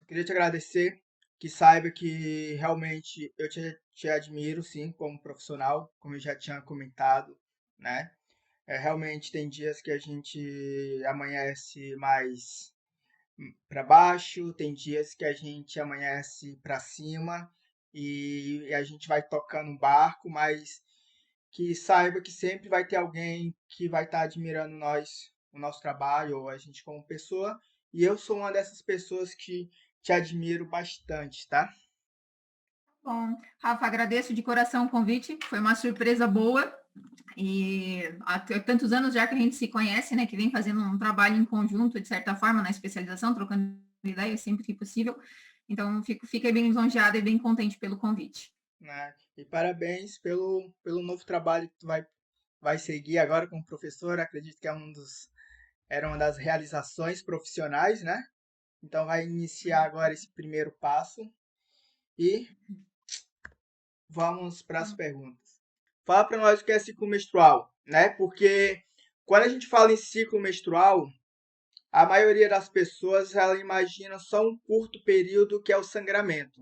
queria te agradecer, que saiba que realmente eu te admiro, sim, como profissional, como eu já tinha comentado, né? Realmente tem dias que a gente amanhece mais para baixo, tem dias que a gente amanhece para cima e a gente vai tocando um barco, mas que saiba que sempre vai ter alguém que vai estar admirando nós, o nosso trabalho, ou a gente como pessoa, e eu sou uma dessas pessoas que te admiro bastante, tá? Bom, Rafa, agradeço de coração o convite, foi uma surpresa boa e há tantos anos já que a gente se conhece, né, que vem fazendo um trabalho em conjunto, de certa forma, na especialização, trocando ideias sempre que possível. Então, fiquei bem lisonjeada e bem contente pelo convite. Né? E parabéns pelo novo trabalho que tu vai seguir agora como professor. Acredito que era uma das realizações profissionais, né? Então vai iniciar agora esse primeiro passo e vamos para as perguntas. Fala para nós o que é ciclo menstrual, né? Porque quando a gente fala em ciclo menstrual, a maioria das pessoas ela imagina só um curto período que é o sangramento,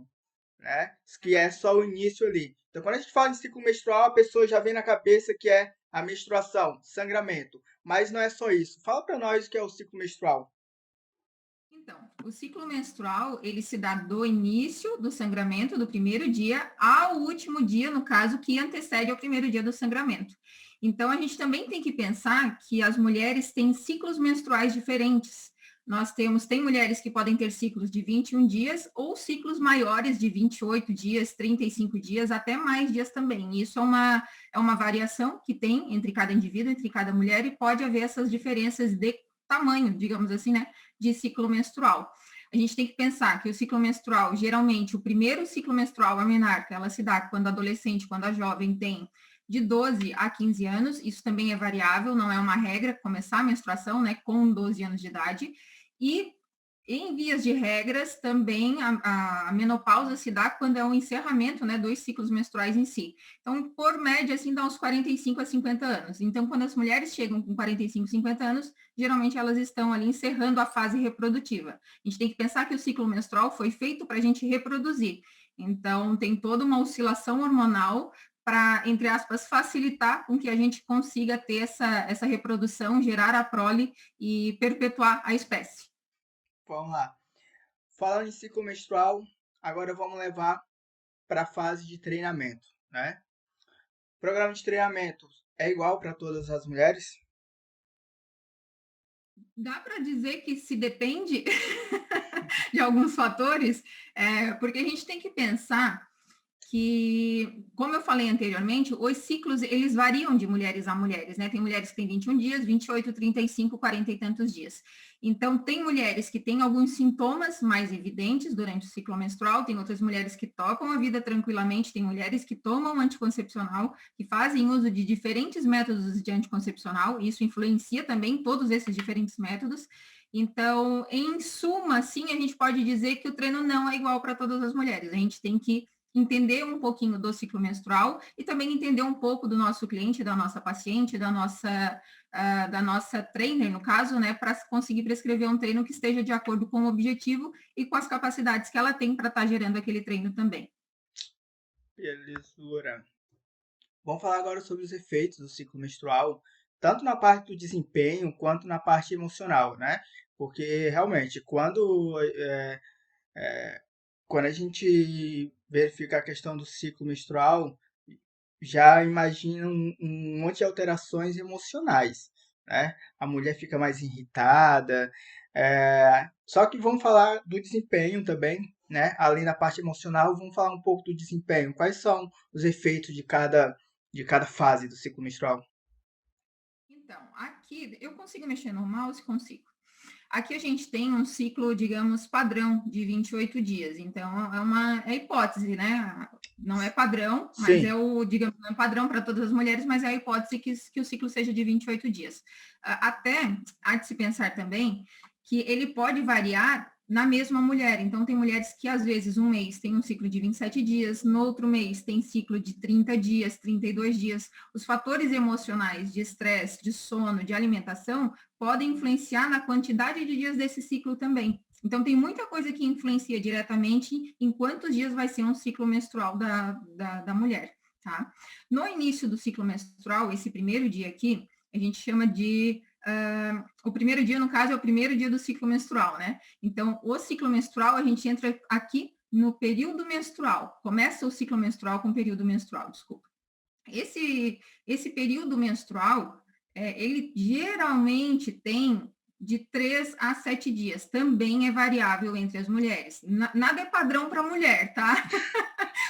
né? Que é só o início ali. Então, quando a gente fala em ciclo menstrual, a pessoa já vem na cabeça que é a menstruação, sangramento. Mas não é só isso. Fala para nós o que é o ciclo menstrual. Então, o ciclo menstrual, ele se dá do início do sangramento, do primeiro dia, ao último dia, no caso, que antecede ao primeiro dia do sangramento. Então, a gente também tem que pensar que as mulheres têm ciclos menstruais diferentes. Tem mulheres que podem ter ciclos de 21 dias ou ciclos maiores de 28 dias, 35 dias, até mais dias também. Isso é uma variação que tem entre cada indivíduo, entre cada mulher, e pode haver essas diferenças de tamanho, digamos assim, né? De ciclo menstrual. A gente tem que pensar que o ciclo menstrual, geralmente, o primeiro ciclo menstrual, a menarca, ela se dá quando a adolescente, quando a jovem tem de 12 a 15 anos, isso também é variável, não é uma regra começar a menstruação, né, com 12 anos de idade, e em vias de regras, também a menopausa se dá quando é o encerramento, né, dos ciclos menstruais em si. Então, por média, assim, dá uns 45 a 50 anos. Então, quando as mulheres chegam com 45, 50 anos, geralmente elas estão ali encerrando a fase reprodutiva. A gente tem que pensar que o ciclo menstrual foi feito para a gente reproduzir. Então, tem toda uma oscilação hormonal para, entre aspas, facilitar com que a gente consiga ter essa reprodução, gerar a prole e perpetuar a espécie. Vamos lá. Falando em ciclo menstrual, agora vamos levar para a fase de treinamento, né? O programa de treinamento é igual para todas as mulheres? Dá para dizer que se depende de alguns fatores, porque a gente tem que pensar que, como eu falei anteriormente, os ciclos, eles variam de mulheres a mulheres, né? Tem mulheres que têm 21 dias, 28, 35, 40 e tantos dias. Então, tem mulheres que têm alguns sintomas mais evidentes durante o ciclo menstrual, tem outras mulheres que tocam a vida tranquilamente, tem mulheres que tomam anticoncepcional, que fazem uso de diferentes métodos de anticoncepcional, e isso influencia também todos esses diferentes métodos. Então, em suma, sim, a gente pode dizer que o treino não é igual para todas as mulheres. A gente tem que entender um pouquinho do ciclo menstrual e também entender um pouco do nosso cliente, da nossa paciente, da nossa trainer, no caso, né, para conseguir prescrever um treino que esteja de acordo com o objetivo e com as capacidades que ela tem para estar gerando aquele treino também. Belezura. Vamos falar agora sobre os efeitos do ciclo menstrual, tanto na parte do desempenho quanto na parte emocional, né? Porque realmente, quando a gente verifica a questão do ciclo menstrual, já imagina um monte de alterações emocionais, né? A mulher fica mais irritada, só que vamos falar do desempenho também, né? Além da parte emocional, vamos falar um pouco do desempenho. Quais são os efeitos de cada fase do ciclo menstrual? Então, aqui eu consigo mexer no mouse? Consigo. Aqui a gente tem um ciclo, digamos, padrão de 28 dias. Então, é hipótese, né? Não é padrão, mas Sim, digamos, não é padrão para todas as mulheres, mas é a hipótese que o ciclo seja de 28 dias. Até há de se pensar também que ele pode variar na mesma mulher. Então, tem mulheres que, às vezes, um mês tem um ciclo de 27 dias, no outro mês tem ciclo de 30 dias, 32 dias. Os fatores emocionais de estresse, de sono, de alimentação, podem influenciar na quantidade de dias desse ciclo também. Então, tem muita coisa que influencia diretamente em quantos dias vai ser um ciclo menstrual da mulher, tá? No início do ciclo menstrual, esse primeiro dia aqui, a gente chama de... o primeiro dia, no caso, é o primeiro dia do ciclo menstrual, né? Então, o ciclo menstrual, a gente entra aqui no período menstrual. Começa o ciclo menstrual com o período menstrual, desculpa. Esse período menstrual, ele geralmente tem de 3 a 7 dias. Também é variável entre as mulheres. Nada é padrão para mulher, tá?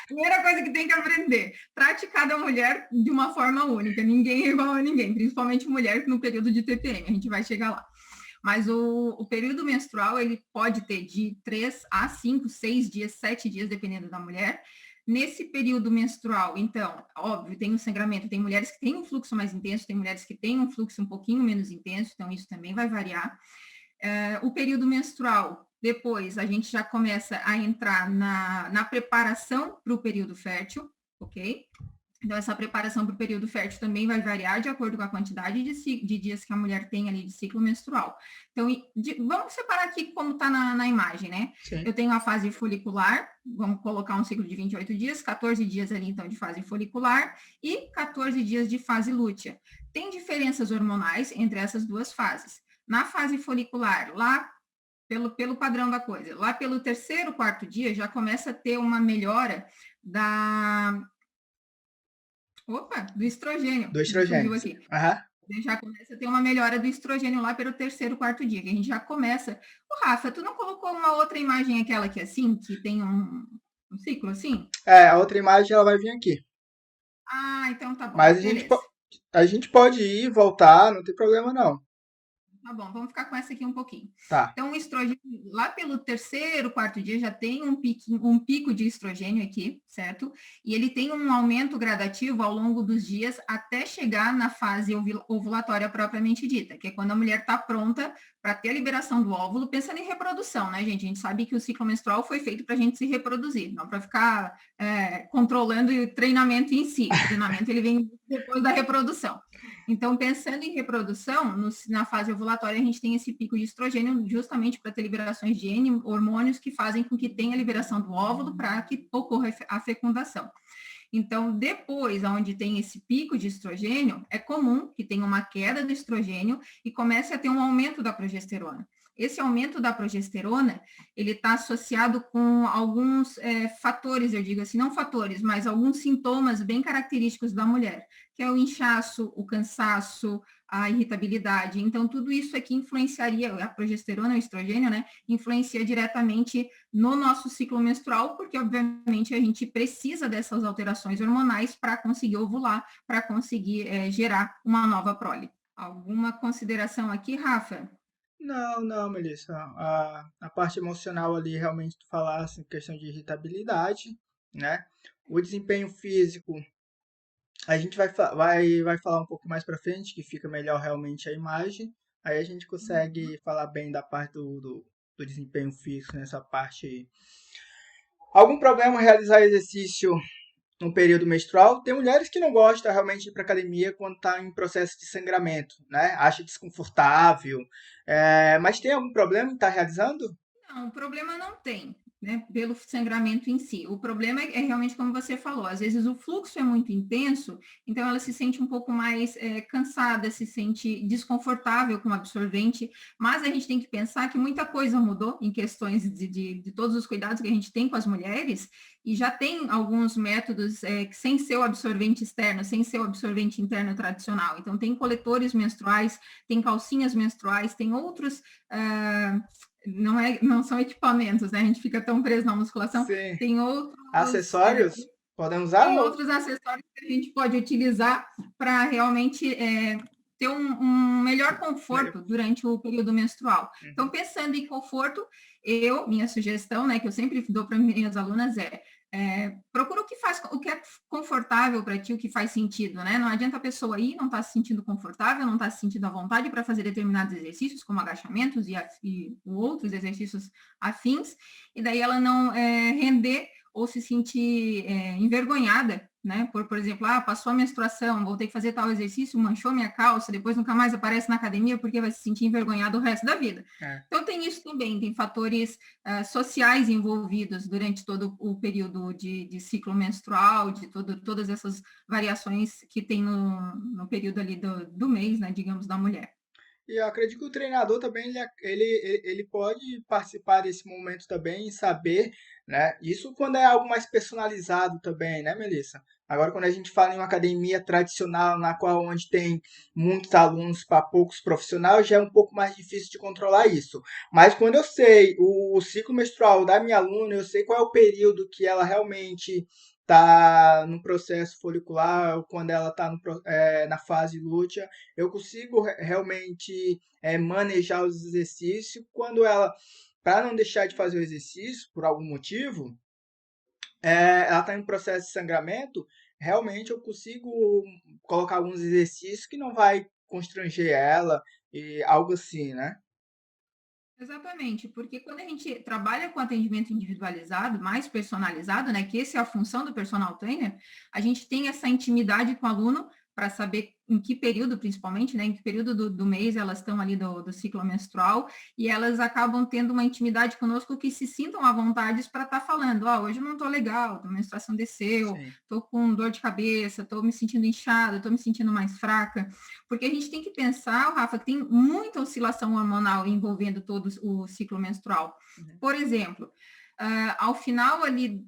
Primeira coisa que tem que aprender: trate cada mulher de uma forma única. Ninguém é igual a ninguém, principalmente mulher no período de TPM. A gente vai chegar lá. Mas o período menstrual, ele pode ter de 3 a 5, 6 dias, 7 dias, dependendo da mulher. Nesse período menstrual, então, óbvio, tem o sangramento, tem mulheres que têm um fluxo mais intenso, tem mulheres que têm um fluxo um pouquinho menos intenso, então isso também vai variar. O período menstrual, depois a gente já começa a entrar na preparação para o período fértil, ok? Então, essa preparação para o período fértil também vai variar de acordo com a quantidade de dias que a mulher tem ali de ciclo menstrual. Então, vamos separar aqui como está na imagem, né? Sim. Eu tenho a fase folicular, vamos colocar um ciclo de 28 dias, 14 dias ali, então, de fase folicular e 14 dias de fase lútea. Tem diferenças hormonais entre essas duas fases. Na fase folicular, lá pelo padrão da coisa, lá pelo terceiro, quarto dia, já começa a ter uma melhora do estrogênio. Do Me fugiu estrogênio. aqui. Uhum. Já começa a ter uma melhora do estrogênio lá pelo terceiro, quarto dia, que a gente já começa. Rafa, tu não colocou uma outra imagem, aquela que é assim, que tem um ciclo assim? A outra imagem ela vai vir aqui. Então tá bom, Mas beleza. a gente pode ir e voltar, não tem problema não. Tá bom, vamos ficar com essa aqui um pouquinho. Tá. Então, o estrogênio, lá pelo terceiro, quarto dia, já tem um pico de estrogênio aqui, certo? E ele tem um aumento gradativo ao longo dos dias até chegar na fase ovulatória propriamente dita, que é quando a mulher está pronta para ter a liberação do óvulo, pensando em reprodução, né, gente? A gente sabe que o ciclo menstrual foi feito para a gente se reproduzir, não para ficar controlando o treinamento em si. O treinamento ele vem depois da reprodução. Então, pensando em reprodução, na fase ovulatória, a gente tem esse pico de estrogênio justamente para ter liberações de N hormônios que fazem com que tenha a liberação do óvulo para que ocorra a fecundação. Então, depois, onde tem esse pico de estrogênio, é comum que tenha uma queda do estrogênio e comece a ter um aumento da progesterona. Esse aumento da progesterona, ele está associado com alguns fatores, eu digo assim, não fatores, mas alguns sintomas bem característicos da mulher, que é o inchaço, o cansaço, a irritabilidade. Então, tudo isso aqui influenciaria, a progesterona, o estrogênio, né, influencia diretamente no nosso ciclo menstrual, porque, obviamente, a gente precisa dessas alterações hormonais para conseguir ovular, para conseguir gerar uma nova prole. Alguma consideração aqui, Rafa? Não, Melissa. A parte emocional ali, realmente, tu falasse em questão de irritabilidade, né? O desempenho físico, a gente vai falar um pouco mais pra frente, que fica melhor realmente a imagem. Aí a gente consegue falar bem da parte do desempenho físico nessa parte aí. Algum problema realizar exercício no período menstrual? Tem mulheres que não gostam realmente de ir para academia quando está em processo de sangramento, né? Acha desconfortável. Mas tem algum problema em estar realizando? Não, o problema não tem, né, pelo sangramento em si. O problema é realmente como você falou, às vezes o fluxo é muito intenso, então ela se sente um pouco mais cansada, se sente desconfortável com o absorvente, mas a gente tem que pensar que muita coisa mudou em questões de todos os cuidados que a gente tem com as mulheres, e já tem alguns métodos sem ser o absorvente externo, sem ser o absorvente interno tradicional. Então, tem coletores menstruais, tem calcinhas menstruais, tem outros... não são equipamentos, né? A gente fica tão preso na musculação. Sim. Tem outros, Acessórios? Podem usar? tem outros acessórios que a gente pode utilizar para realmente ter um melhor conforto durante o período menstrual. Então, pensando em conforto, minha sugestão, né, que eu sempre dou para minhas alunas procura o que é confortável para ti, o que faz sentido, né? Não adianta a pessoa ir, não está se sentindo confortável, não está se sentindo à vontade para fazer determinados exercícios, como agachamentos e outros exercícios afins, e daí ela não render ou se sentir envergonhada né? Por exemplo, passou a menstruação, vou ter que fazer tal exercício, manchou minha calça, depois nunca mais aparece na academia porque vai se sentir envergonhado o resto da vida. É. Então, tem isso também, tem fatores sociais envolvidos durante todo o período de ciclo menstrual, de todas essas variações que tem no período ali do mês, né, digamos, da mulher. E eu acredito que o treinador também ele pode participar desse momento também e saber, né? Isso quando é algo mais personalizado também, né, Melissa? Agora, quando a gente fala em uma academia tradicional, na qual onde tem muitos alunos para poucos profissionais, já é um pouco mais difícil de controlar isso. Mas quando eu sei o ciclo menstrual da minha aluna, eu sei qual é o período que ela realmente está no processo folicular, ou quando ela está na fase lútea, eu consigo realmente manejar os exercícios. Quando ela, para não deixar de fazer o exercício, por algum motivo, ela está em processo de sangramento, realmente eu consigo colocar alguns exercícios que não vai constranger ela e algo assim, né? Exatamente, porque quando a gente trabalha com atendimento individualizado, mais personalizado, né, que essa é a função do personal trainer, a gente tem essa intimidade com o aluno para saber em que período, principalmente, né, em que período do mês elas estão ali do ciclo menstrual, e elas acabam tendo uma intimidade conosco que se sintam à vontade para estar falando, hoje eu não estou legal, a menstruação desceu, Sim. estou com dor de cabeça, estou me sentindo inchada, estou me sentindo mais fraca, porque a gente tem que pensar, Rafa, que tem muita oscilação hormonal envolvendo todo o ciclo menstrual. Uhum. Por exemplo, ao final ali,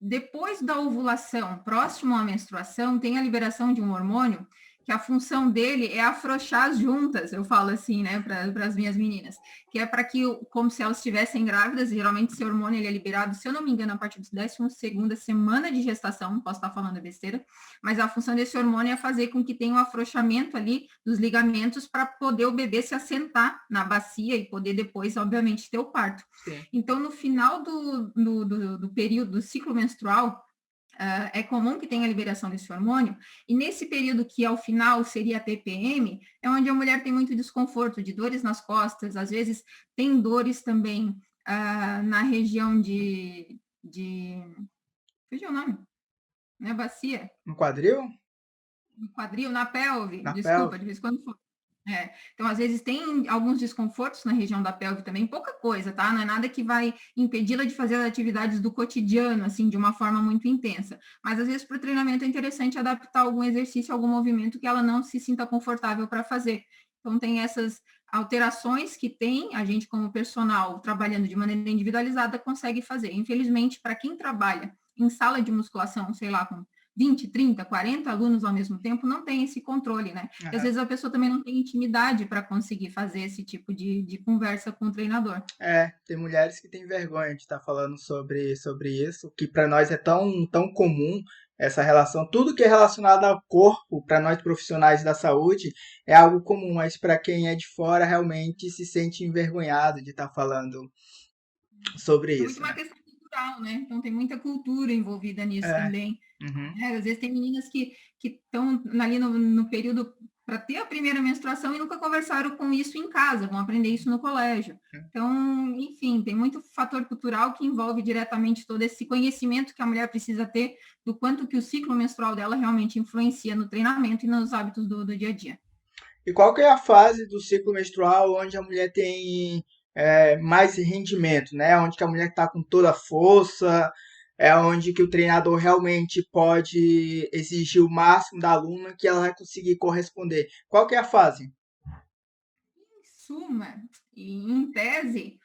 depois da ovulação, próximo à menstruação, tem a liberação de um hormônio que a função dele é afrouxar as juntas, eu falo assim, né, para as minhas meninas, que é para que, como se elas estivessem grávidas, geralmente esse hormônio ele é liberado, se eu não me engano, a partir da 12ª semana de gestação, posso estar falando besteira, mas a função desse hormônio é fazer com que tenha um afrouxamento ali dos ligamentos para poder o bebê se assentar na bacia e poder depois, obviamente, ter o parto. Sim. Então, no final do período do ciclo menstrual, é comum que tenha a liberação desse hormônio, e nesse período que ao final seria a TPM, é onde a mulher tem muito desconforto, de dores nas costas, às vezes tem dores também na região de. Fugiu o nome? Não é bacia? No quadril? No quadril, na pelve, Na desculpa, pelve? de vez em quando for. Então, às vezes, tem alguns desconfortos na região da pelve também, pouca coisa, tá? Não é nada que vai impedi-la de fazer as atividades do cotidiano, assim, de uma forma muito intensa. Mas, às vezes, para o treinamento é interessante adaptar algum exercício, algum movimento que ela não se sinta confortável para fazer. Então, tem essas alterações que tem, a gente, como personal, trabalhando de maneira individualizada, consegue fazer. Infelizmente, para quem trabalha em sala de musculação, sei lá, com 20, 30, 40 alunos ao mesmo tempo, não tem esse controle, né? E às Aham. vezes a pessoa também não tem intimidade para conseguir fazer esse tipo de conversa com o treinador. Tem mulheres que têm vergonha de estar falando sobre isso, que para nós é tão comum essa relação. Tudo que é relacionado ao corpo, para nós profissionais da saúde, é algo comum, mas para quem é de fora realmente se sente envergonhado de estar falando sobre É muito isso, uma né? questão cultural, né? Então tem muita cultura envolvida nisso É. também. Uhum. Às vezes tem meninas que estão ali no período para ter a primeira menstruação e nunca conversaram com isso em casa, vão aprender isso no colégio. Então, enfim, tem muito fator cultural que envolve diretamente todo esse conhecimento que a mulher precisa ter do quanto que o ciclo menstrual dela realmente influencia no treinamento e nos hábitos do dia a dia. E qual que é a fase do ciclo menstrual onde a mulher tem mais rendimento, né? Onde que a mulher está com toda a força, é onde que o treinador realmente pode exigir o máximo da aluna que ela vai conseguir corresponder. Qual que é a fase? Suma, e em tese,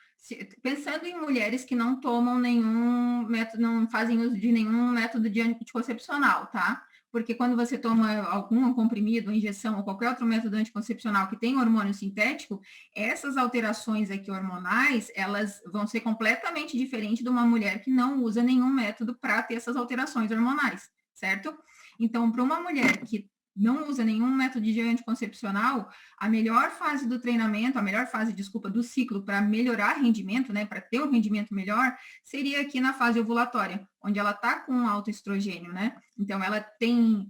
pensando em mulheres que não tomam nenhum método, não fazem uso de nenhum método de anticoncepcional, tá? Porque quando você toma algum comprimido, injeção ou qualquer outro método anticoncepcional que tem hormônio sintético, essas alterações aqui hormonais, elas vão ser completamente diferentes de uma mulher que não usa nenhum método para ter essas alterações hormonais, certo? Então, para uma mulher que não usa nenhum método de anticoncepcional, a melhor fase do treinamento, a melhor fase, desculpa, do ciclo para melhorar rendimento, né, para ter um rendimento melhor, seria aqui na fase ovulatória, onde ela está com alto estrogênio, né? Então ela tem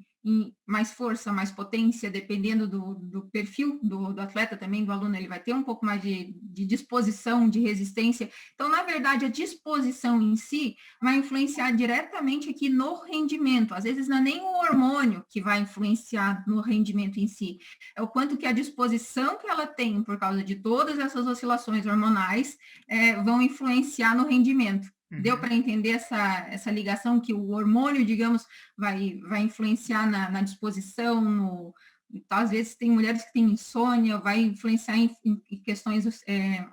mais força, mais potência, dependendo do perfil do atleta também, do aluno, ele vai ter um pouco mais de disposição, de resistência. Então, na verdade, a disposição em si vai influenciar diretamente aqui no rendimento. Às vezes não é nem o hormônio que vai influenciar no rendimento em si, é o quanto que a disposição que ela tem por causa de todas essas oscilações hormonais vão influenciar no rendimento. Deu para entender essa ligação que o hormônio, digamos, vai influenciar na disposição, então, às vezes tem mulheres que têm insônia, vai influenciar em questões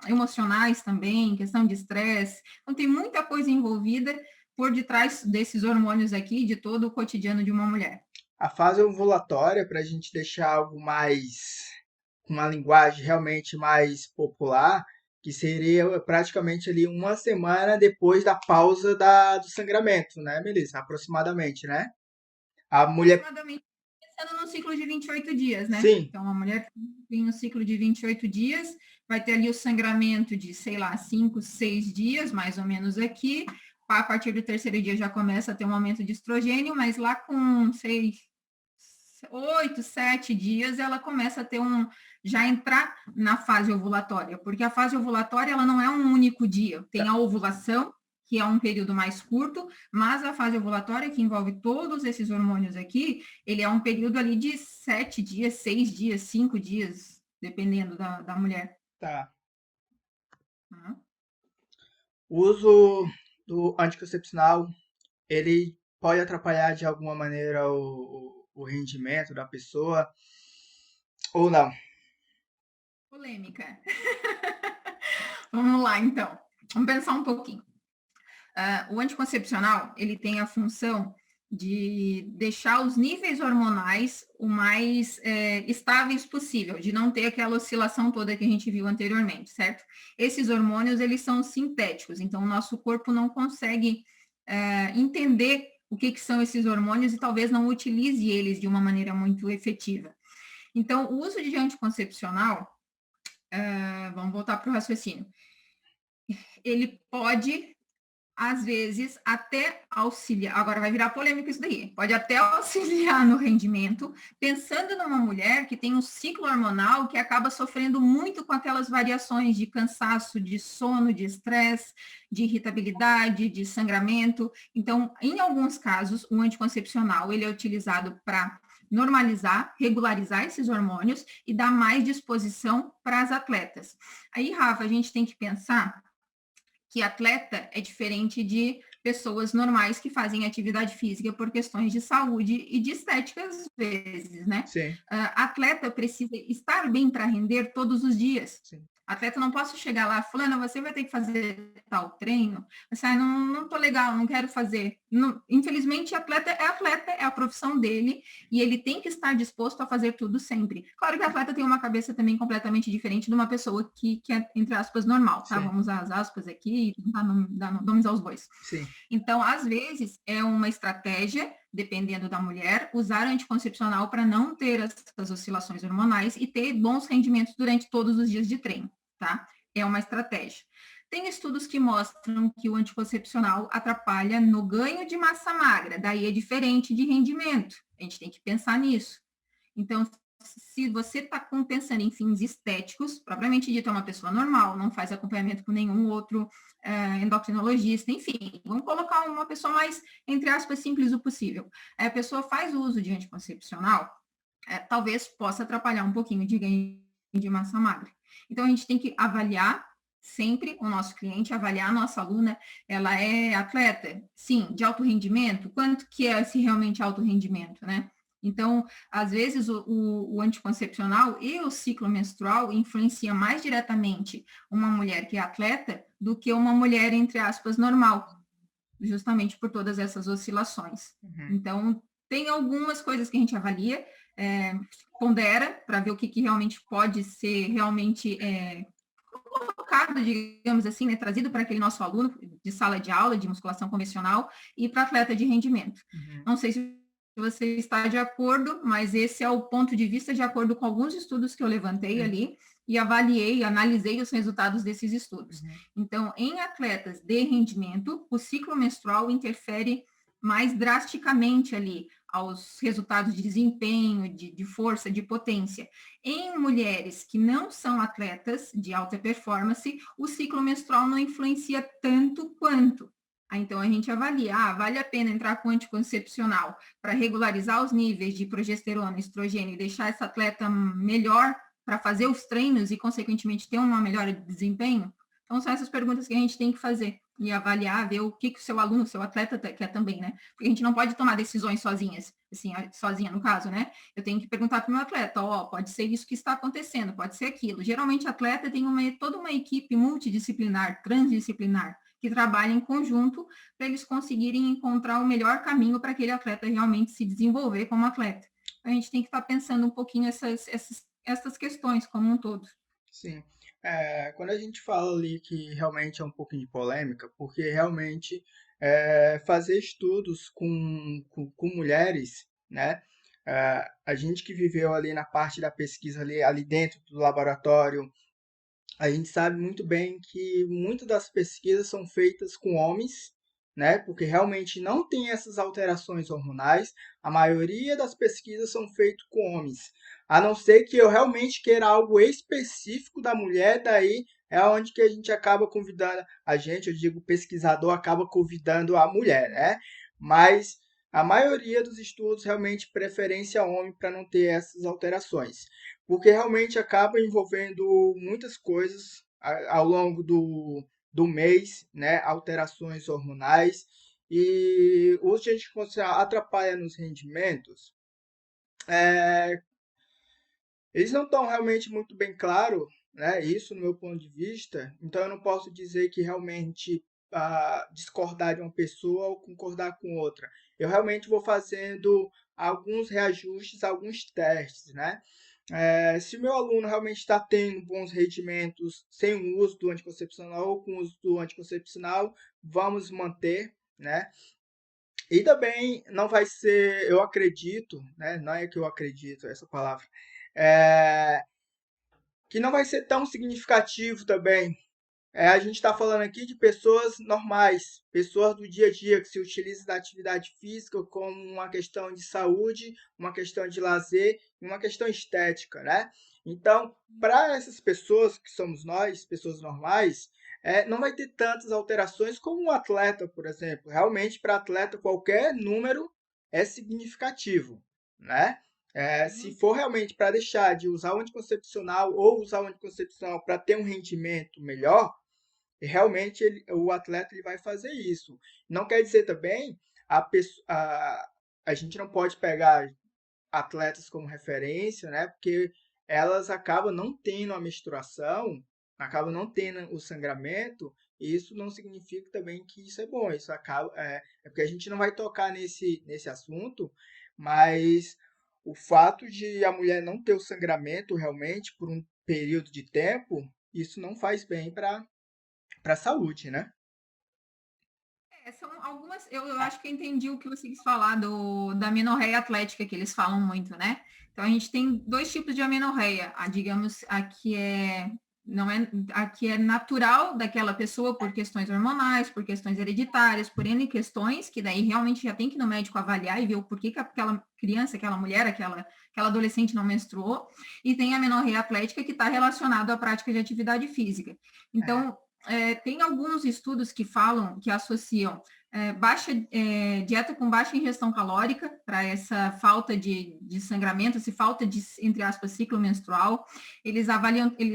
emocionais também, questão de estresse. Então, tem muita coisa envolvida por detrás desses hormônios aqui, de todo o cotidiano de uma mulher. A fase ovulatória, para a gente deixar algo mais, uma linguagem realmente mais popular, que seria praticamente ali uma semana depois da pausa do sangramento, né, Melissa? Aproximadamente, né? A mulher. Aproximadamente pensando no ciclo de 28 dias, né? Sim. Então, a mulher tem um ciclo de 28 dias, vai ter ali o sangramento de, sei lá, 5, 6 dias, mais ou menos aqui. A partir do terceiro dia já começa a ter um aumento de estrogênio, mas lá com, sei, 8, 7 dias, ela começa a ter já entrar na fase ovulatória, porque a fase ovulatória, ela não é um único dia. Tem a ovulação, que é um período mais curto, mas a fase ovulatória, que envolve todos esses hormônios aqui, ele é um período ali de 7 dias, 6 dias, 5 dias, dependendo da mulher. Tá. Uhum. O uso do anticoncepcional, ele pode atrapalhar de alguma maneira o rendimento da pessoa ou não? Polêmica. Vamos lá, então. Vamos pensar um pouquinho. O anticoncepcional, ele tem a função de deixar os níveis hormonais o mais estáveis possível, de não ter aquela oscilação toda que a gente viu anteriormente, certo? Esses hormônios, eles são sintéticos, então o nosso corpo não consegue entender o que são esses hormônios e talvez não utilize eles de uma maneira muito efetiva. Então, o uso de anticoncepcional, vamos voltar para o raciocínio, ele pode às vezes, até auxiliar, agora vai virar polêmico isso daí, pode até auxiliar no rendimento, pensando numa mulher que tem um ciclo hormonal que acaba sofrendo muito com aquelas variações de cansaço, de sono, de estresse, de irritabilidade, de sangramento. Então, em alguns casos, o anticoncepcional, ele é utilizado para normalizar, regularizar esses hormônios e dar mais disposição para as atletas. Aí, Rafa, a gente tem que pensar que atleta é diferente de pessoas normais que fazem atividade física por questões de saúde e de estética às vezes, né? Sim, Atleta precisa estar bem para render todos os dias. sim. Atleta não posso chegar lá, fulana, você vai ter que fazer tal treino. Assim, não tô legal, não quero fazer. Não, infelizmente, atleta, é a profissão dele e ele tem que estar disposto a fazer tudo sempre. Claro que o atleta tem uma cabeça também completamente diferente de uma pessoa que é, entre aspas, normal, tá? Sim, Vamos usar as aspas aqui e tentar dar nomes aos bois. sim. Então, às vezes, é uma estratégia, dependendo da mulher, usar anticoncepcional para não ter essas oscilações hormonais e ter bons rendimentos durante todos os dias de treino, tá? É uma estratégia. Tem estudos que mostram que o anticoncepcional atrapalha no ganho de massa magra, daí é diferente de rendimento. A gente tem que pensar nisso. Então, se você está pensando em fins estéticos, propriamente dito, é uma pessoa normal, não faz acompanhamento com nenhum outro endocrinologista, enfim, vamos colocar uma pessoa mais, entre aspas, simples o possível. A pessoa faz o uso de anticoncepcional, talvez possa atrapalhar um pouquinho de ganho de massa magra. Então, a gente tem que avaliar sempre o nosso cliente, avaliar a nossa aluna, ela é atleta? Sim, de alto rendimento? Quanto que é esse realmente alto rendimento, né? Então, às vezes, o anticoncepcional e o ciclo menstrual influencia mais diretamente uma mulher que é atleta do que uma mulher, entre aspas, normal, justamente por todas essas oscilações. Uhum. Então, tem algumas coisas que a gente avalia, pondera, para ver o que realmente pode ser realmente colocado, digamos assim, né, trazido para aquele nosso aluno de sala de aula, de musculação convencional, e para atleta de rendimento. Uhum. Não sei se você está de acordo, mas esse é o ponto de vista de acordo com alguns estudos que eu levantei Sim. ali e avaliei, analisei os resultados desses estudos. Uhum. Então, em atletas de rendimento, o ciclo menstrual interfere mais drasticamente ali, aos resultados de desempenho, de força, de potência. Em mulheres que não são atletas de alta performance, o ciclo menstrual não influencia tanto quanto. Então, a gente avalia, vale a pena entrar com anticoncepcional para regularizar os níveis de progesterona, estrogênio e deixar essa atleta melhor para fazer os treinos e, consequentemente, ter uma melhora de desempenho? Então, são essas perguntas que a gente tem que fazer e avaliar, ver o que o seu aluno, o seu atleta quer também, né? Porque a gente não pode tomar decisões sozinhas, assim, sozinha no caso, né? Eu tenho que perguntar para o meu atleta, pode ser isso que está acontecendo, pode ser aquilo. Geralmente, atleta tem toda uma equipe multidisciplinar, transdisciplinar, que trabalha em conjunto para eles conseguirem encontrar o melhor caminho para aquele atleta realmente se desenvolver como atleta. A gente tem que estar pensando um pouquinho essas questões como um todo. Sim. Quando a gente fala ali que realmente é um pouquinho de polêmica, porque realmente fazer estudos com mulheres, né? A gente que viveu ali na parte da pesquisa ali dentro do laboratório, a gente sabe muito bem que muitas das pesquisas são feitas com homens, né? Porque realmente não tem essas alterações hormonais. A maioria das pesquisas são feitas com homens. A não ser que eu realmente queira algo específico da mulher, daí é onde que a gente acaba convidando a gente, eu digo, o pesquisador acaba convidando a mulher, né? Mas a maioria dos estudos realmente preferência homem para não ter essas alterações, porque realmente acaba envolvendo muitas coisas ao longo do mês, né? Alterações hormonais e o que a gente considera atrapalha nos rendimentos. Eles não estão realmente muito bem claro, né? Isso no meu ponto de vista. Então eu não posso dizer que realmente discordar de uma pessoa ou concordar com outra. Eu realmente vou fazendo alguns reajustes, alguns testes, né? Se o meu aluno realmente está tendo bons rendimentos sem o uso do anticoncepcional ou com o uso do anticoncepcional, vamos manter, né? E também não vai ser, eu acredito, né? Não é que eu acredito essa palavra, é, que não vai ser tão significativo também. A gente está falando aqui de pessoas normais, pessoas do dia a dia, que se utilizam da atividade física como uma questão de saúde, uma questão de lazer e uma questão estética, né? Então, para essas pessoas que somos nós, pessoas normais, não vai ter tantas alterações como um atleta, por exemplo. Realmente, para atleta, qualquer número é significativo, né? Se for realmente para deixar de usar o anticoncepcional ou usar o anticoncepcional para ter um rendimento melhor, realmente o atleta ele vai fazer isso. Não quer dizer também a gente não pode pegar atletas como referência, né? Porque elas acabam não tendo a menstruação, acabam não tendo o sangramento, e isso não significa também que isso é bom. Isso acaba porque a gente não vai tocar nesse assunto, mas o fato de a mulher não ter o sangramento realmente por um período de tempo, isso não faz bem para a saúde, né? São algumas, eu acho que eu entendi o que você quis falar da amenorreia atlética, que eles falam muito, né? Então a gente tem dois tipos de amenorreia, digamos, não é, a que é natural daquela pessoa por questões hormonais, por questões hereditárias, por N questões, que daí realmente já tem que ir no médico avaliar e ver o porquê que aquela criança, aquela mulher, aquela adolescente não menstruou, e tem a amenorreia atlética que está relacionada à prática de atividade física. É, Então, tem alguns estudos que falam, que associam dieta com baixa ingestão calórica para essa falta de sangramento, essa falta de, entre aspas, ciclo menstrual. Eles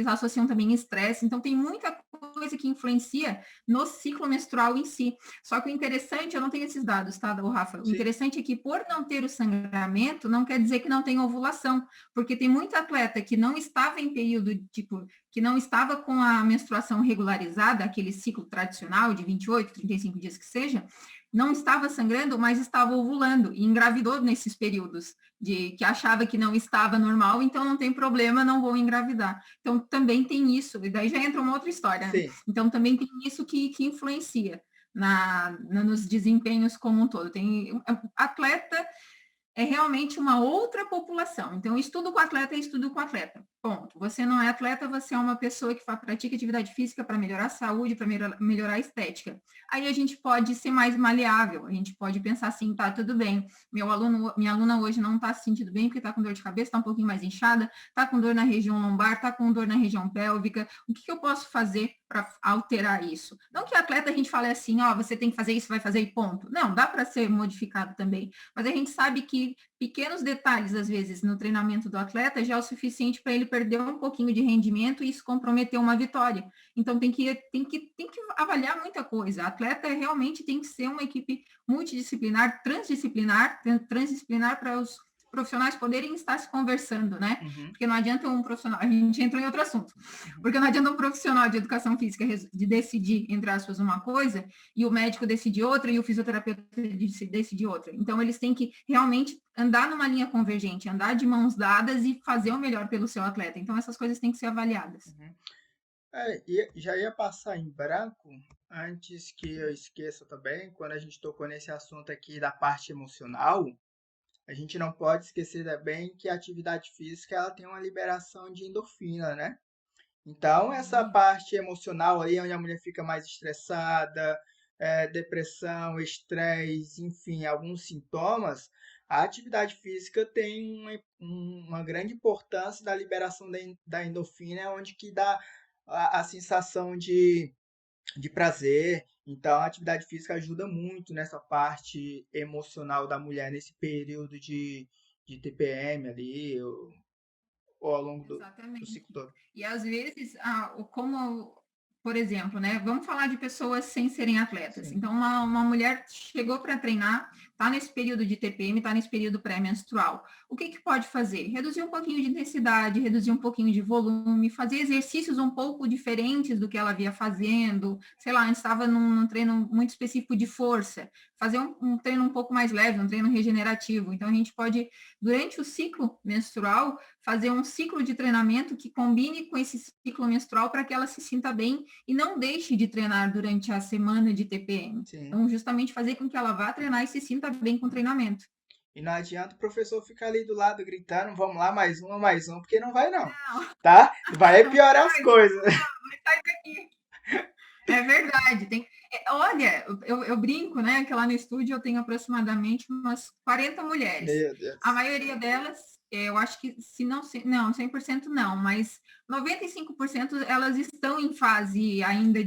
associam também estresse. Então, tem muita coisa que influencia no ciclo menstrual em si. Só que o interessante, eu não tenho esses dados, tá, Rafa? O sim, interessante é que por não ter o sangramento, não quer dizer que não tem ovulação, porque tem muito atleta que não estava em período, tipo, que não estava com a menstruação regularizada, aquele ciclo tradicional de 28, 35 dias que seja, não estava sangrando, mas estava ovulando e engravidou nesses períodos de que achava que não estava normal, então não tem problema, não vou engravidar. Então também tem isso, e daí já entra uma outra história, né? sim. Então também tem isso que influencia nos desempenhos como um todo. Tem atleta é realmente uma outra população. Então, estudo com atleta é estudo com atleta. Ponto. Você não é atleta, você é uma pessoa que pratica atividade física para melhorar a saúde, para melhorar a estética. Aí a gente pode ser mais maleável, a gente pode pensar assim, tá, tudo bem, minha aluna hoje não está se sentindo bem porque está com dor de cabeça, está um pouquinho mais inchada, está com dor na região lombar, está com dor na região pélvica. O que eu posso fazer para alterar isso? Não que atleta a gente fale assim, ó, você tem que fazer isso, vai fazer e ponto. Não, dá para ser modificado também. Mas a gente sabe que pequenos detalhes, às vezes, no treinamento do atleta já é o suficiente para ele perder um pouquinho de rendimento e isso comprometer uma vitória. Então, tem que avaliar muita coisa. Atleta realmente tem que ser uma equipe multidisciplinar, transdisciplinar para os profissionais poderem estar se conversando, né? Uhum, Porque não adianta um profissional, a gente entrou em outro assunto, uhum. porque não adianta um profissional de educação física de decidir, entre aspas, uma coisa, e o médico decide outra, e o fisioterapeuta decide outra. Então, eles têm que realmente andar numa linha convergente, andar de mãos dadas e fazer o melhor pelo seu atleta. Então, essas coisas têm que ser avaliadas. Uhum. E já ia passar em branco, antes que eu esqueça também, quando a gente tocou nesse assunto aqui da parte emocional, a gente não pode esquecer também que a atividade física ela tem uma liberação de endorfina, né? Então, essa parte emocional aí, onde a mulher fica mais estressada, depressão, estresse, enfim, alguns sintomas, a atividade física tem uma grande importância da liberação da endorfina, onde que dá a sensação de prazer. Então, a atividade física ajuda muito nessa parte emocional da mulher, nesse período de TPM ali, ou ao longo do Exatamente. ciclo todo. E às vezes, como, por exemplo, né? Vamos falar de pessoas sem serem atletas. Sim. Então, uma mulher chegou para treinar, está nesse período de TPM, está nesse período pré-menstrual. O que pode fazer? Reduzir um pouquinho de intensidade, reduzir um pouquinho de volume, fazer exercícios um pouco diferentes do que ela via fazendo. Sei lá, estava num treino muito específico de força. Fazer um treino um pouco mais leve, um treino regenerativo. Então, a gente pode, durante o ciclo menstrual, fazer um ciclo de treinamento que combine com esse ciclo menstrual para que ela se sinta bem e não deixe de treinar durante a semana de TPM. Sim. Então, justamente fazer com que ela vá treinar e se sinta bem com o treinamento. E não adianta o professor ficar ali do lado gritando, vamos lá, mais um, porque não vai não, Não, tá? Vai não piorar as vai, coisas. sai daqui. É verdade. Olha, eu brinco, né, que lá no estúdio eu tenho aproximadamente umas 40 mulheres. Meu A Deus. maioria delas, eu acho que se não, não, 100% não, mas 95% elas estão em fase ainda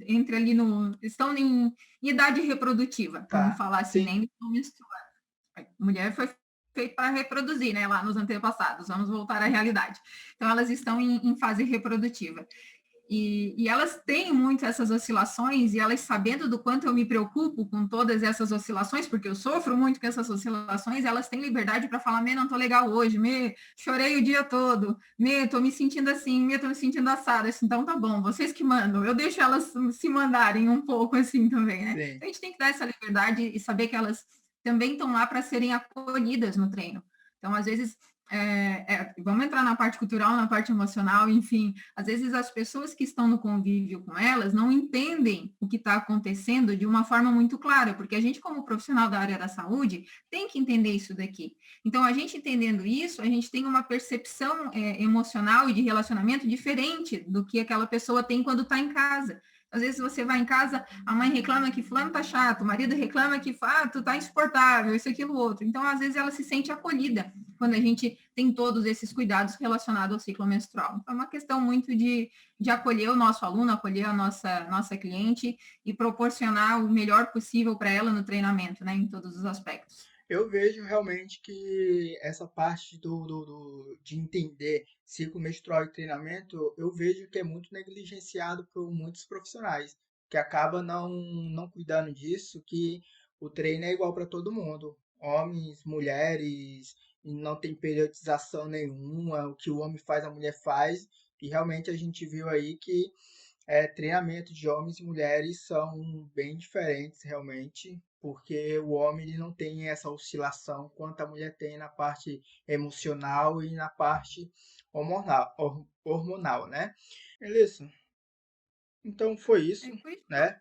entre ali no, estão em idade reprodutiva, vamos Tá, falar assim, sim. nem estão menstruando. A mulher foi feita para reproduzir, né, lá nos antepassados, vamos voltar à realidade. Então, elas estão em fase reprodutiva. E elas têm muito essas oscilações, e elas sabendo do quanto eu me preocupo com todas essas oscilações, porque eu sofro muito com essas oscilações, elas têm liberdade para falar, me, não tô legal hoje, me, chorei o dia todo, me, tô me sentindo assim, me, tô me sentindo assada, então tá bom, vocês que mandam, eu deixo elas se mandarem um pouco assim também, né? Sim. Então, a gente tem que dar essa liberdade e saber que elas também estão lá para serem acolhidas no treino. Então, às vezes, vamos entrar na parte cultural, na parte emocional, enfim, às vezes as pessoas que estão no convívio com elas não entendem o que está acontecendo de uma forma muito clara, porque a gente, como profissional da área da saúde, tem que entender isso daqui. Então, a gente entendendo isso, a gente tem uma percepção emocional e de relacionamento diferente do que aquela pessoa tem quando está em casa. Às vezes você vai em casa, a mãe reclama que fulano tá chato, o marido reclama que tu tá insuportável, isso, aquilo, outro. Então, às vezes ela se sente acolhida quando a gente tem todos esses cuidados relacionados ao ciclo menstrual. Então, é uma questão muito de acolher o nosso aluno, acolher a nossa cliente e proporcionar o melhor possível para ela no treinamento, né, em todos os aspectos. Eu vejo realmente que essa parte de entender ciclo menstrual e treinamento, eu vejo que é muito negligenciado por muitos profissionais, que acaba não cuidando disso, que o treino é igual para todo mundo, homens, mulheres, e não tem periodização nenhuma, o que o homem faz, a mulher faz, e realmente a gente viu aí que treinamento de homens e mulheres são bem diferentes realmente, porque o homem ele não tem essa oscilação quanto a mulher tem na parte emocional e na parte hormonal, né? Beleza. Então foi isso, Foi né?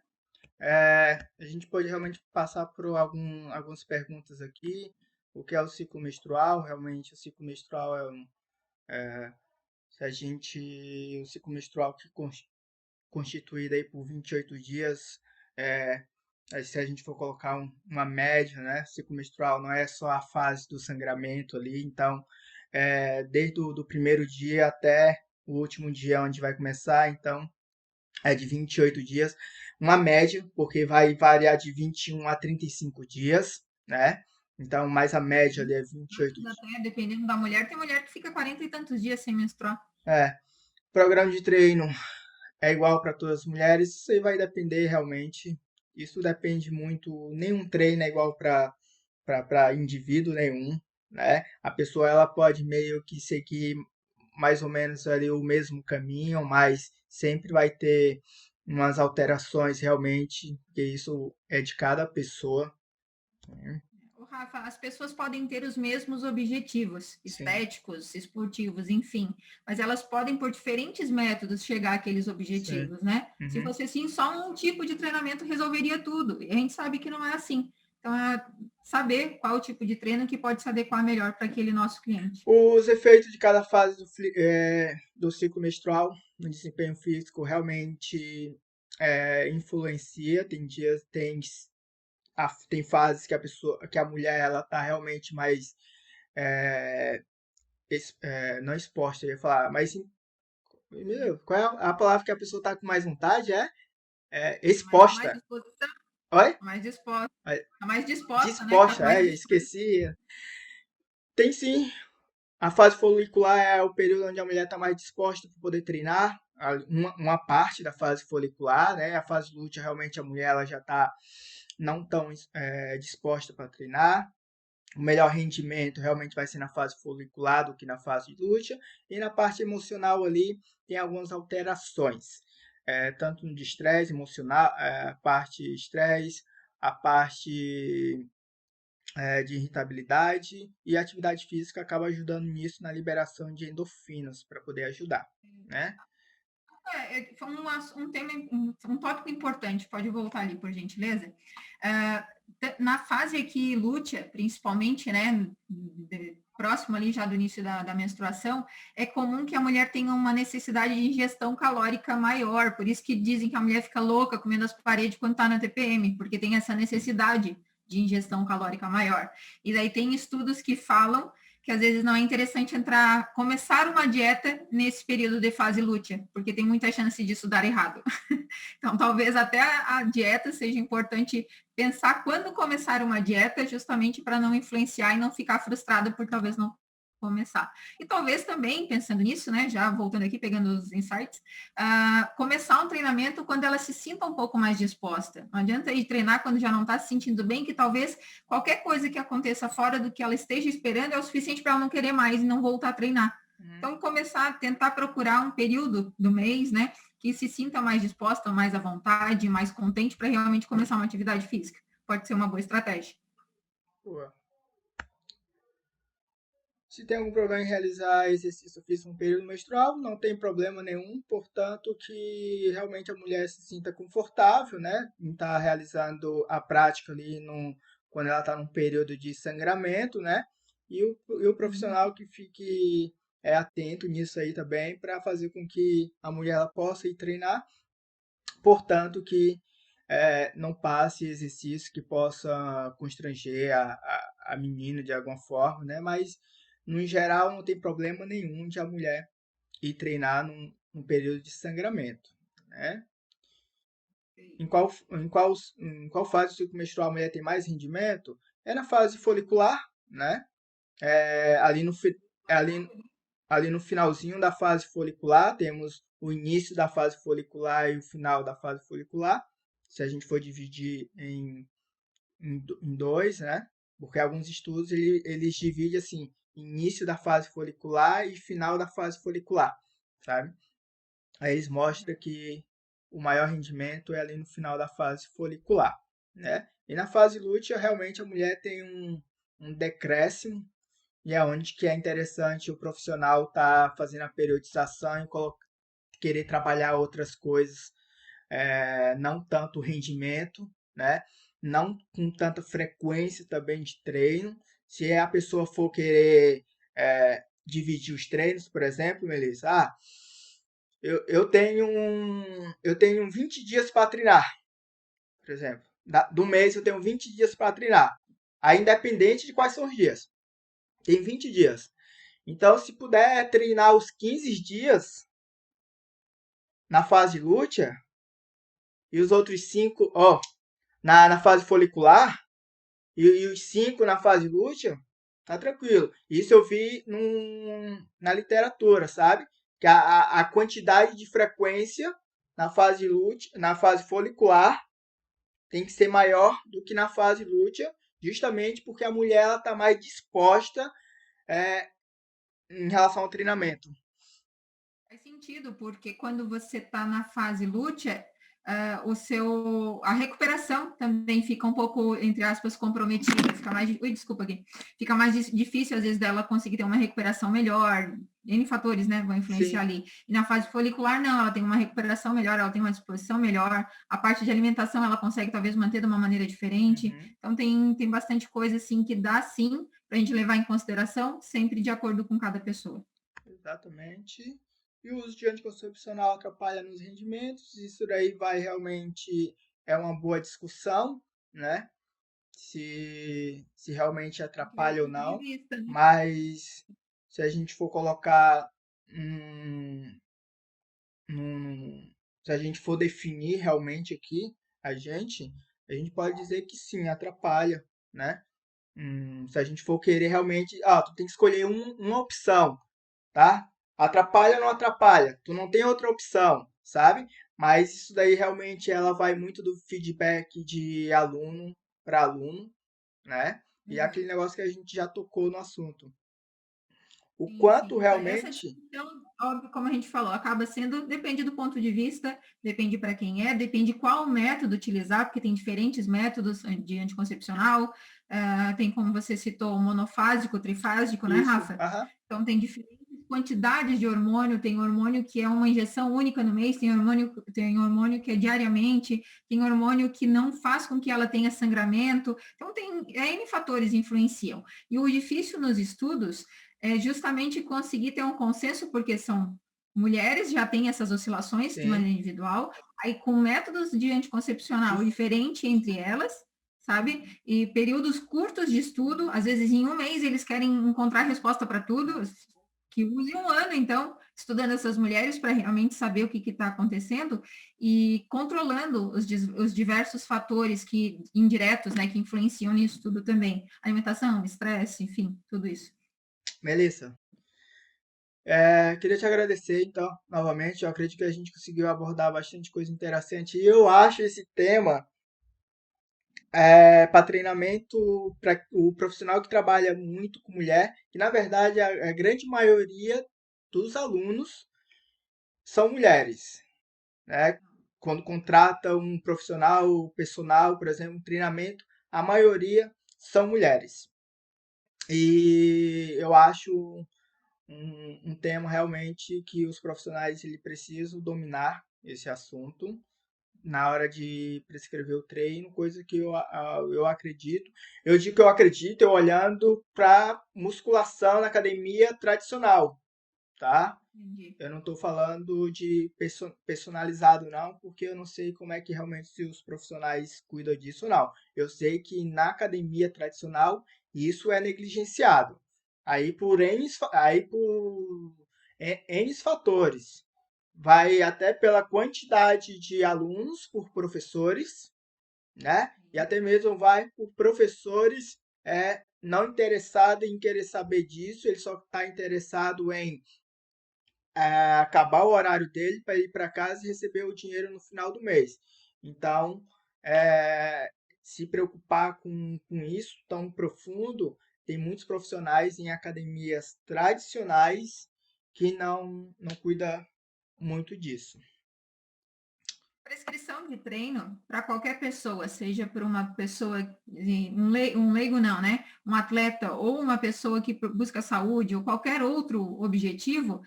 A gente pode realmente passar por algumas perguntas aqui. o que é o ciclo menstrual. Realmente, o ciclo menstrual se a gente, o ciclo menstrual que constituído aí por 28 dias, é, se a gente for colocar uma média, né, ciclo menstrual não é só a fase do sangramento ali, então, desde o do primeiro dia até o último dia onde vai começar, então, é de 28 dias, uma média, porque vai variar de 21 a 35 dias, né, então, mais a média ali é 28 dias. Até, dependendo da mulher, tem mulher que fica 40 e tantos dias sem menstruar. É, programa de treino é igual para todas as mulheres, isso aí vai depender realmente. Isso depende muito, nenhum treino é igual para indivíduo nenhum, né? A pessoa ela pode meio que seguir mais ou menos ali o mesmo caminho, mas sempre vai ter umas alterações realmente, porque isso é de cada pessoa, né? Ô, Rafa, as pessoas podem ter os mesmos objetivos, Sim, estéticos, esportivos, enfim, mas elas podem, por diferentes métodos, chegar àqueles sim. objetivos, né? Se Uhum. fosse assim, só um tipo de treinamento resolveria tudo, e a gente sabe que não é assim. Então, é saber qual o tipo de treino que pode se adequar melhor para aquele nosso cliente. Os efeitos de cada fase do ciclo menstrual no desempenho físico realmente influencia. Tem dias, tem fases que que a mulher ela tá realmente mais é, não exposta, eu ia falar, mas meu, qual é a palavra que a pessoa tá com mais vontade? Tá mais Exposta. disposta, Oi? tá mais disposta, É, tá mais disposta, né? Que tá com disposta, mais disposição. esqueci. Tem sim. A fase folicular é o período onde a mulher está mais disposta para poder treinar, uma parte da fase folicular, né? A fase lútea, realmente a mulher ela já está não tão disposta para treinar. O melhor rendimento realmente vai ser na fase folicular do que na fase lútea. E na parte emocional ali tem algumas alterações, tanto no de estresse emocional, a parte estresse, a parte de irritabilidade, e a atividade física acaba ajudando nisso na liberação de endorfinas para poder ajudar, né? Foi um tema, um tópico importante, pode voltar ali, por gentileza. Na fase aqui lútea, principalmente, né, próximo ali já do início da menstruação, é comum que a mulher tenha uma necessidade de ingestão calórica maior, por isso que dizem que a mulher fica louca comendo as paredes quando está na TPM, porque tem essa necessidade de ingestão calórica maior. E daí tem estudos que falam que às vezes não é interessante começar uma dieta nesse período de fase lútea, porque tem muita chance disso dar errado. Então, talvez até a dieta seja importante pensar quando começar uma dieta, justamente para não influenciar e não ficar frustrada por talvez não começar. E talvez também, pensando nisso, né, já voltando aqui, pegando os insights, começar um treinamento quando ela se sinta um pouco mais disposta. Não adianta ir treinar quando já não está se sentindo bem, que talvez qualquer coisa que aconteça fora do que ela esteja esperando é o suficiente para ela não querer mais e não voltar a treinar. Uhum. Então, começar a tentar procurar um período do mês, né, que se sinta mais disposta, mais à vontade, mais contente para realmente começar uma atividade física. Pode ser uma boa estratégia. Boa. Se tem algum problema em realizar exercício físico no período menstrual, não tem problema nenhum, portanto que realmente a mulher se sinta confortável, né, em estar realizando a prática ali quando ela está num período de sangramento, né, e o profissional que fique atento nisso aí também para fazer com que a mulher ela possa ir treinar, portanto que não passe exercício que possa constranger a menina de alguma forma, né, mas no geral, não tem problema nenhum de a mulher ir treinar num período de sangramento, né? Em qual fase do ciclo menstrual a mulher tem mais rendimento? É na fase folicular, né? É, ali, ali no finalzinho da fase folicular, temos o início da fase folicular e o final da fase folicular. Se a gente for dividir em dois, né? Porque alguns estudos eles dividem assim, início da fase folicular e final da fase folicular, sabe? Aí eles mostram que o maior rendimento é ali no final da fase folicular, né? E na fase lútea, realmente a mulher tem um decréscimo, e é onde que é interessante o profissional estar fazendo a periodização e querer trabalhar outras coisas, não tanto rendimento, né? Não com tanta frequência também de treino, Se a pessoa for querer dividir os treinos, por exemplo, Melissa, eu tenho 20 dias para treinar, por exemplo. Do mês eu tenho 20 dias para treinar. Aí, independente de quais são os dias. Tem 20 dias. Então, se puder treinar os 15 dias na fase lútea e os outros 5 na fase folicular e os 5 na fase lútea, tá tranquilo. Isso eu vi na literatura, sabe? Que a quantidade de frequência na fase lútea, na fase folicular tem que ser maior do que na fase lútea, justamente porque a mulher está mais disposta é, em relação ao treinamento. Faz sentido, porque quando você está na fase lútea, a recuperação também fica um pouco, entre aspas, comprometida, fica mais, desculpa aqui, fica mais difícil às vezes dela conseguir ter uma recuperação melhor, N fatores, né, vão influenciar Sim. ali. E na fase folicular, não, ela tem uma recuperação melhor, ela tem uma disposição melhor, a parte de alimentação ela consegue talvez manter de uma maneira diferente, então tem bastante coisa assim que dá sim para a gente levar em consideração, sempre de acordo com cada pessoa. Exatamente. E o uso de anticoncepcional atrapalha nos rendimentos. Isso daí vai realmente é uma boa discussão, né? Se realmente Tem que ver o atrapalha ou ponto de não. vista, né? Mas se a gente for colocar hum, se a gente for definir realmente aqui a gente pode dizer que sim, atrapalha, né? Se a gente for querer realmente, tu tem que escolher uma opção, tá? Atrapalha ou não atrapalha? Tu não tem outra opção, sabe? Mas isso daí realmente ela vai muito do feedback de aluno para aluno, né? E é aquele Uhum. negócio que a gente já tocou no assunto. O Sim, quanto sim. Essa realmente. discussão, óbvio, como a gente falou, acaba sendo, depende do ponto de vista, depende para quem é, depende qual método utilizar, porque tem diferentes métodos de anticoncepcional, tem como você citou, monofásico, trifásico, né, Isso. Rafa? Aham. Então, tem diferentes quantidades de hormônio, tem hormônio que é uma injeção única no mês, tem hormônio que é diariamente, tem hormônio que não faz com que ela tenha sangramento, então tem N fatores influenciam. E o difícil nos estudos é justamente conseguir ter um consenso, porque são mulheres, já têm essas oscilações de Sim. maneira individual, aí com métodos de anticoncepcional Dif- diferente entre elas, sabe? E períodos curtos de estudo, às vezes em um mês eles querem encontrar resposta para tudo, que use um ano, então, estudando essas mulheres para realmente saber o que está acontecendo e controlando os diversos fatores que indiretos, né, que influenciam nisso tudo também. Alimentação, estresse, enfim, tudo isso. Melissa, queria te agradecer, então, novamente. Eu acredito que a gente conseguiu abordar bastante coisa interessante. E eu acho esse tema para treinamento, para o profissional que trabalha muito com mulher, que na verdade a grande maioria dos alunos são mulheres, né? Quando contrata um profissional, personal, por exemplo, um treinamento, a maioria são mulheres. E eu acho um tema realmente que os profissionais ele precisam dominar esse assunto na hora de prescrever o treino, coisa que eu acredito. Eu digo que eu acredito eu olhando para musculação na academia tradicional, tá? Entendi. Eu não estou falando de personalizado, não, porque eu não sei como é que realmente se os profissionais cuidam disso, não. Eu sei que na academia tradicional isso é negligenciado. Aí por N fatores. Vai até pela quantidade de alunos por professores, né? E até mesmo vai por professores não interessados em querer saber disso, ele só está interessado em acabar o horário dele para ir para casa e receber o dinheiro no final do mês. Então, se preocupar com isso tão profundo, tem muitos profissionais em academias tradicionais que não cuida muito disso. Prescrição de treino para qualquer pessoa, seja para uma pessoa, um leigo não, né? Um atleta ou uma pessoa que busca saúde ou qualquer outro objetivo,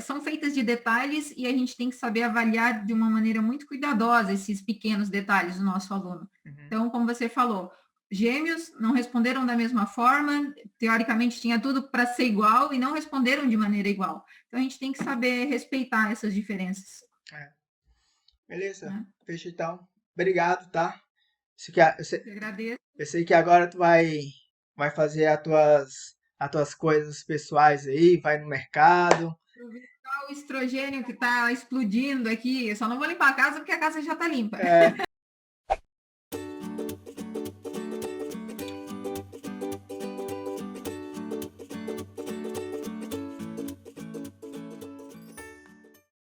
são feitas de detalhes e a gente tem que saber avaliar de uma maneira muito cuidadosa esses pequenos detalhes do nosso aluno. Uhum. Então, como você falou, gêmeos não responderam da mesma forma, teoricamente tinha tudo para ser igual e não responderam de maneira igual. Então a gente tem que saber respeitar essas diferenças. É. Beleza, Né? fecha então. Obrigado, tá? Isso que, Eu agradeço. eu sei que agora tu vai fazer as tuas coisas pessoais aí, vai no mercado. O estrogênio que está explodindo aqui, eu só não vou limpar a casa porque a casa já está limpa. É,